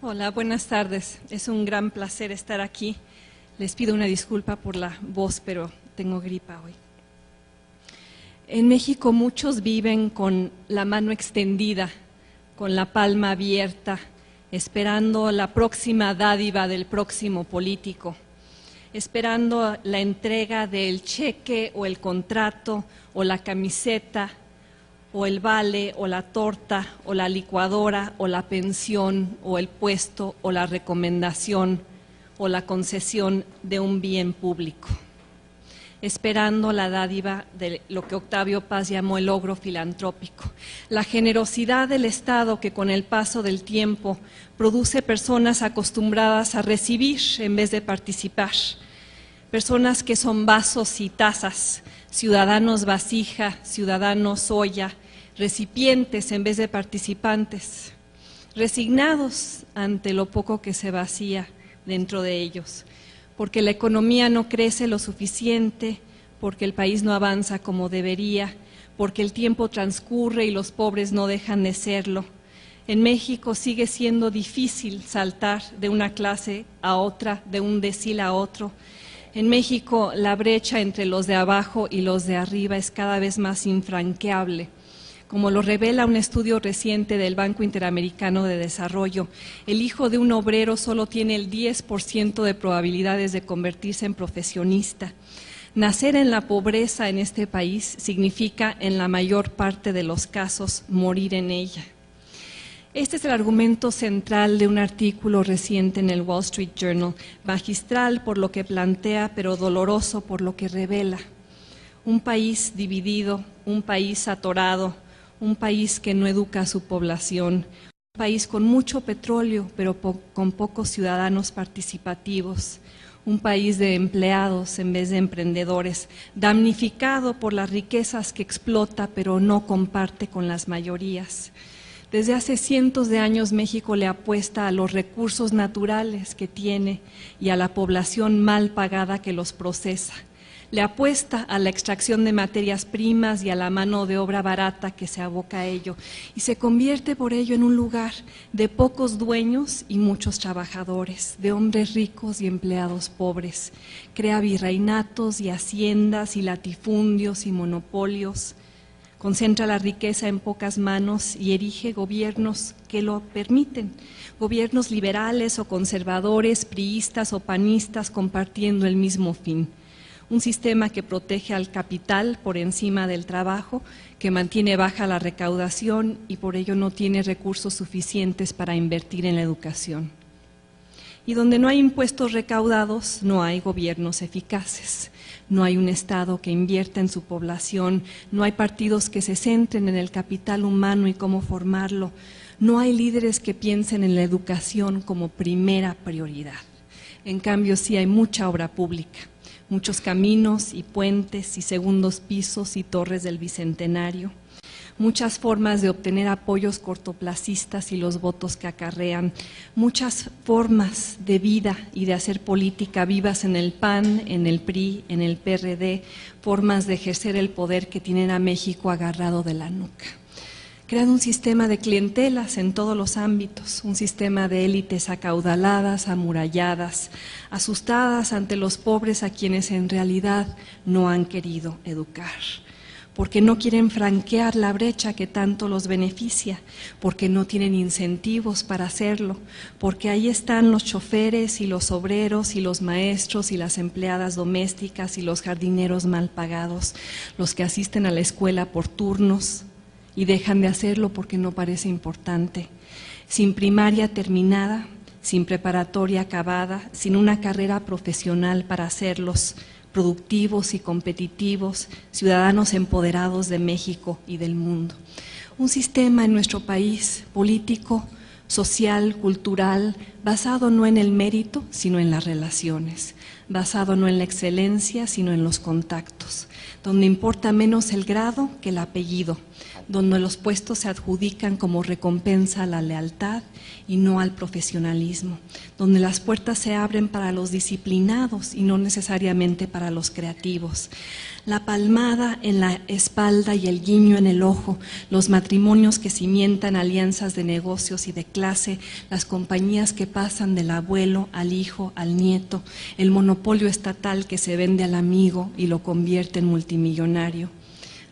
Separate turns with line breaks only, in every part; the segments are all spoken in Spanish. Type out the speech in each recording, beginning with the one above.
Hola, buenas tardes. Es un gran placer estar aquí. Les pido una disculpa por la voz, pero tengo gripa hoy. En México muchos viven con la mano extendida, con la palma abierta, esperando la próxima dádiva del próximo político, esperando la entrega del cheque o el contrato o la camiseta o el vale, o la torta, o la licuadora, o la pensión, o el puesto, o la recomendación, o la concesión de un bien público, esperando la dádiva de lo que Octavio Paz llamó el logro filantrópico, la generosidad del Estado que con el paso del tiempo produce personas acostumbradas a recibir en vez de participar, personas que son vasos y tazas, ciudadanos vasija, ciudadanos olla, recipientes en vez de participantes, resignados ante lo poco que se vacía dentro de ellos, porque la economía no crece lo suficiente, porque el país no avanza como debería, porque el tiempo transcurre y los pobres no dejan de serlo. En México sigue siendo difícil saltar de una clase a otra, de un decil a otro. En México la brecha entre los de abajo y los de arriba es cada vez más infranqueable. Como lo revela un estudio reciente del Banco Interamericano de Desarrollo, el hijo de un obrero solo tiene el 10% de probabilidades de convertirse en profesionista. Nacer en la pobreza en este país significa, en la mayor parte de los casos, morir en ella. Este es el argumento central de un artículo reciente en el Wall Street Journal, magistral por lo que plantea, pero doloroso por lo que revela. Un país dividido, un país atorado, un país que no educa a su población, un país con mucho petróleo, pero con pocos ciudadanos participativos, un país de empleados en vez de emprendedores, damnificado por las riquezas que explota, pero no comparte con las mayorías. Desde hace cientos de años México le apuesta a los recursos naturales que tiene y a la población mal pagada que los procesa. Le apuesta a la extracción de materias primas y a la mano de obra barata que se aboca a ello y se convierte por ello en un lugar de pocos dueños y muchos trabajadores, de hombres ricos y empleados pobres. Crea virreinatos y haciendas y latifundios y monopolios. Concentra la riqueza en pocas manos y erige gobiernos que lo permiten, gobiernos liberales o conservadores, priistas o panistas compartiendo el mismo fin. Un sistema que protege al capital por encima del trabajo, que mantiene baja la recaudación y por ello no tiene recursos suficientes para invertir en la educación. Y donde no hay impuestos recaudados, no hay gobiernos eficaces. No hay un Estado que invierta en su población, no hay partidos que se centren en el capital humano y cómo formarlo, no hay líderes que piensen en la educación como primera prioridad. En cambio, sí hay mucha obra pública, muchos caminos y puentes y segundos pisos y torres del Bicentenario, muchas formas de obtener apoyos cortoplacistas y los votos que acarrean, muchas formas de vida y de hacer política vivas en el PAN, en el PRI, en el PRD, formas de ejercer el poder que tienen a México agarrado de la nuca. Crean un sistema de clientelas en todos los ámbitos, un sistema de élites acaudaladas, amuralladas, asustadas ante los pobres a quienes en realidad no han querido educar. Porque no quieren franquear la brecha que tanto los beneficia, porque no tienen incentivos para hacerlo, porque ahí están los choferes y los obreros y los maestros y las empleadas domésticas y los jardineros mal pagados, los que asisten a la escuela por turnos y dejan de hacerlo porque no parece importante, sin primaria terminada, sin preparatoria acabada, sin una carrera profesional para hacerlos productivos y competitivos, ciudadanos empoderados de México y del mundo. Un sistema en nuestro país político, social, cultural, basado no en el mérito, sino en las relaciones, basado no en la excelencia, sino en los contactos, donde importa menos el grado que el apellido, donde los puestos se adjudican como recompensa a la lealtad y no al profesionalismo, donde las puertas se abren para los disciplinados y no necesariamente para los creativos. La palmada en la espalda y el guiño en el ojo, los matrimonios que cimientan alianzas de negocios y de clase, las compañías que pasan del abuelo al hijo, al nieto, el monopolio estatal que se vende al amigo y lo convierte en multimillonario.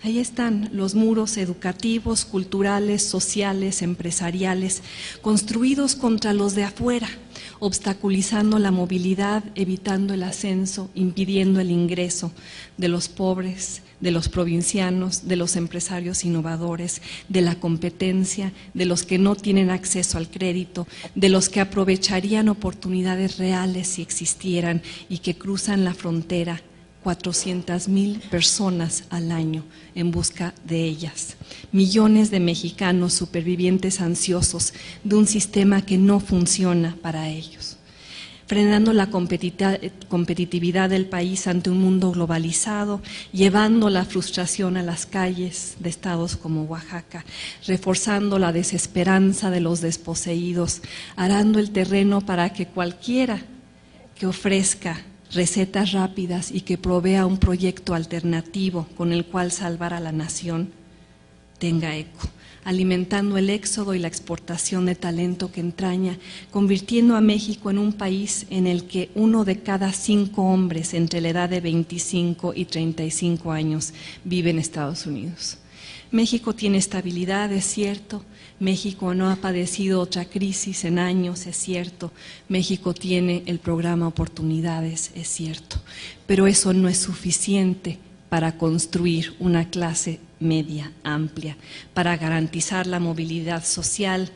Ahí están los muros educativos, culturales, sociales, empresariales, construidos contra los de afuera, obstaculizando la movilidad, evitando el ascenso, impidiendo el ingreso de los pobres, de los provincianos, de los empresarios innovadores, de la competencia, de los que no tienen acceso al crédito, de los que aprovecharían oportunidades reales si existieran y que cruzan la frontera 400,000 personas al año en busca de ellas. Millones de mexicanos supervivientes ansiosos de un sistema que no funciona para ellos. Frenando la competitividad del país ante un mundo globalizado, llevando la frustración a las calles de estados como Oaxaca, reforzando la desesperanza de los desposeídos, arando el terreno para que cualquiera que ofrezca recetas rápidas y que provea un proyecto alternativo con el cual salvar a la nación tenga eco, alimentando el éxodo y la exportación de talento que entraña, convirtiendo a México en un país en el que 1 de cada 5 hombres entre la edad de 25 y 35 años vive en Estados Unidos. México tiene estabilidad, es cierto. México no ha padecido otra crisis en años, es cierto. México tiene el programa Oportunidades, es cierto. Pero eso no es suficiente para construir una clase media amplia, para garantizar la movilidad social,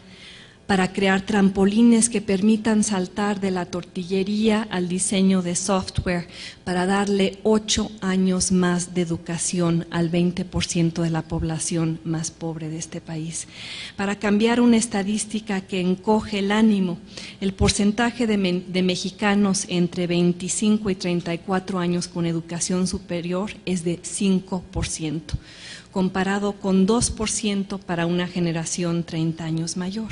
para crear trampolines que permitan saltar de la tortillería al diseño de software, para darle 8 años más de educación al 20% de la población más pobre de este país, para cambiar una estadística que encoge el ánimo. El porcentaje de mexicanos entre 25 y 34 años con educación superior es de 5%, comparado con 2% para una generación 30 años mayor.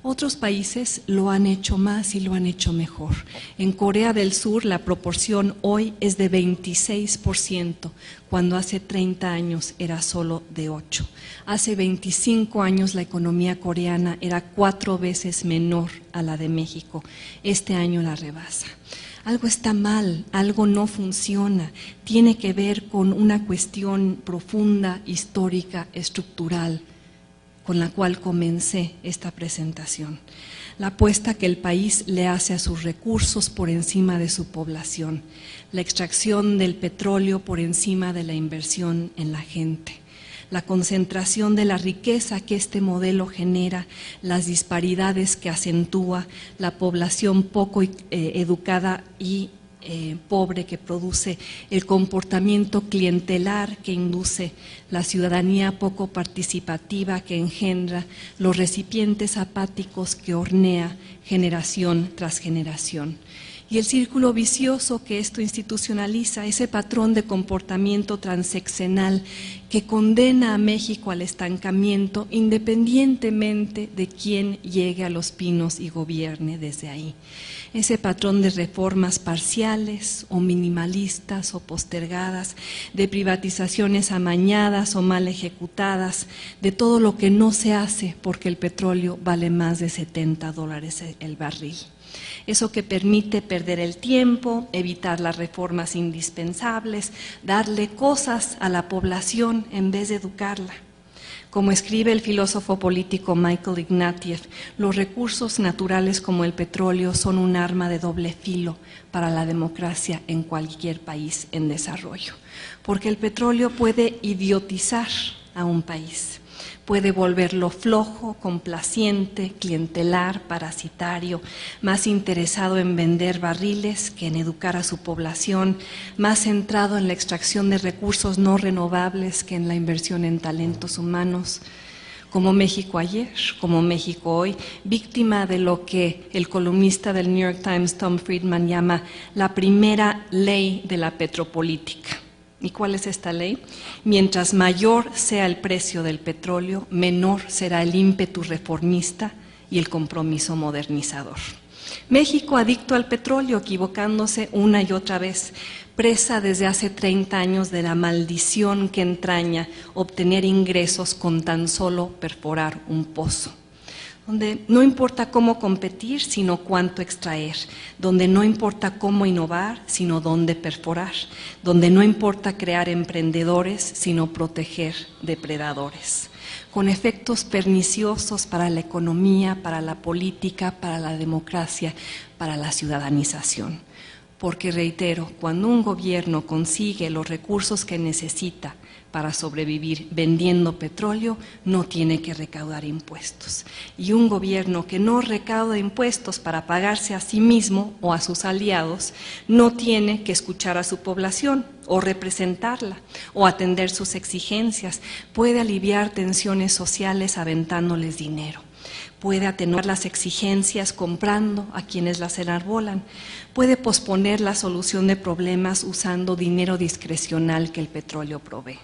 Otros países lo han hecho más y lo han hecho mejor. En Corea del Sur la proporción hoy es de 26%, cuando hace 30 años era solo de 8%. Hace 25 años la economía coreana era 4 veces menor a la de México. Este año la rebasa. Algo está mal, algo no funciona, tiene que ver con una cuestión profunda, histórica, estructural, con la cual comencé esta presentación. La apuesta que el país le hace a sus recursos por encima de su población, la extracción del petróleo por encima de la inversión en la gente, la concentración de la riqueza que este modelo genera, las disparidades que acentúa, la población poco educada y pobre que produce, el comportamiento clientelar que induce, la ciudadanía poco participativa que engendra, los recipientes apáticos que hornea generación tras generación. Y el círculo vicioso que esto institucionaliza, ese patrón de comportamiento transeccional que condena a México al estancamiento independientemente de quién llegue a Los Pinos y gobierne desde ahí. Ese patrón de reformas parciales o minimalistas o postergadas, de privatizaciones amañadas o mal ejecutadas, de todo lo que no se hace porque el petróleo vale más de $70 el barril. Eso que permite perder el tiempo, evitar las reformas indispensables, darle cosas a la población en vez de educarla. Como escribe el filósofo político Michael Ignatieff, los recursos naturales como el petróleo son un arma de doble filo para la democracia en cualquier país en desarrollo, porque el petróleo puede idiotizar a un país. Puede volverlo flojo, complaciente, clientelar, parasitario, más interesado en vender barriles que en educar a su población, más centrado en la extracción de recursos no renovables que en la inversión en talentos humanos. como México ayer, como México hoy, víctima de lo que el columnista del New York Times, Tom Friedman, llama la primera ley de la petropolítica. ¿Y cuál es esta ley? Mientras mayor sea el precio del petróleo, menor será el ímpetu reformista y el compromiso modernizador. México, adicto al petróleo, equivocándose una y otra vez, presa desde hace 30 años de la maldición que entraña obtener ingresos con tan solo perforar un pozo, donde no importa cómo competir, sino cuánto extraer, donde no importa cómo innovar, sino dónde perforar, donde no importa crear emprendedores, sino proteger depredadores, con efectos perniciosos para la economía, para la política, para la democracia, para la ciudadanización. Porque, reitero, cuando un gobierno consigue los recursos que necesita para sobrevivir vendiendo petróleo, no tiene que recaudar impuestos. Y un gobierno que no recauda impuestos para pagarse a sí mismo o a sus aliados, no tiene que escuchar a su población o representarla o atender sus exigencias, puede aliviar tensiones sociales aventándoles dinero. Puede atenuar las exigencias comprando a quienes las enarbolan, puede posponer la solución de problemas usando dinero discrecional que el petróleo provee.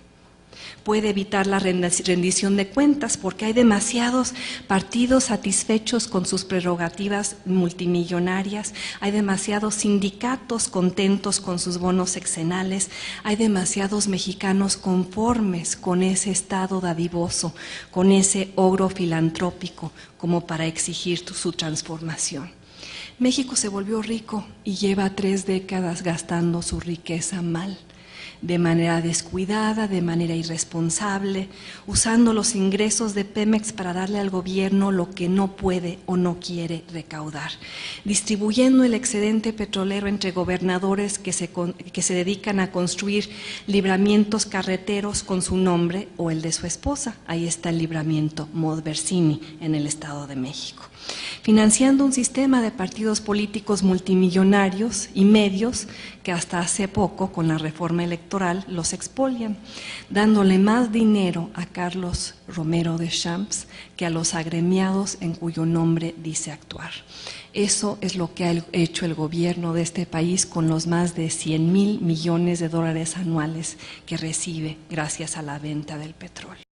Puede evitar la rendición de cuentas porque hay demasiados partidos satisfechos con sus prerrogativas multimillonarias, hay demasiados sindicatos contentos con sus bonos sexenales, hay demasiados mexicanos conformes con ese estado dadivoso, con ese ogro filantrópico como para exigir su transformación. México se volvió rico y lleva 3 décadas gastando su riqueza mal, de manera descuidada, de manera irresponsable, usando los ingresos de Pemex para darle al gobierno lo que no puede o no quiere recaudar, distribuyendo el excedente petrolero entre gobernadores que se dedican a construir libramientos carreteros con su nombre o el de su esposa. Ahí está el libramiento Modversini en el Estado de México. Financiando un sistema de partidos políticos multimillonarios y medios que hasta hace poco, con la reforma electoral, los expolian, dándole más dinero a Carlos Romero de Champs que a los agremiados en cuyo nombre dice actuar. Eso es lo que ha hecho el gobierno de este país con los más de 100,000 millones de dólares anuales que recibe gracias a la venta del petróleo.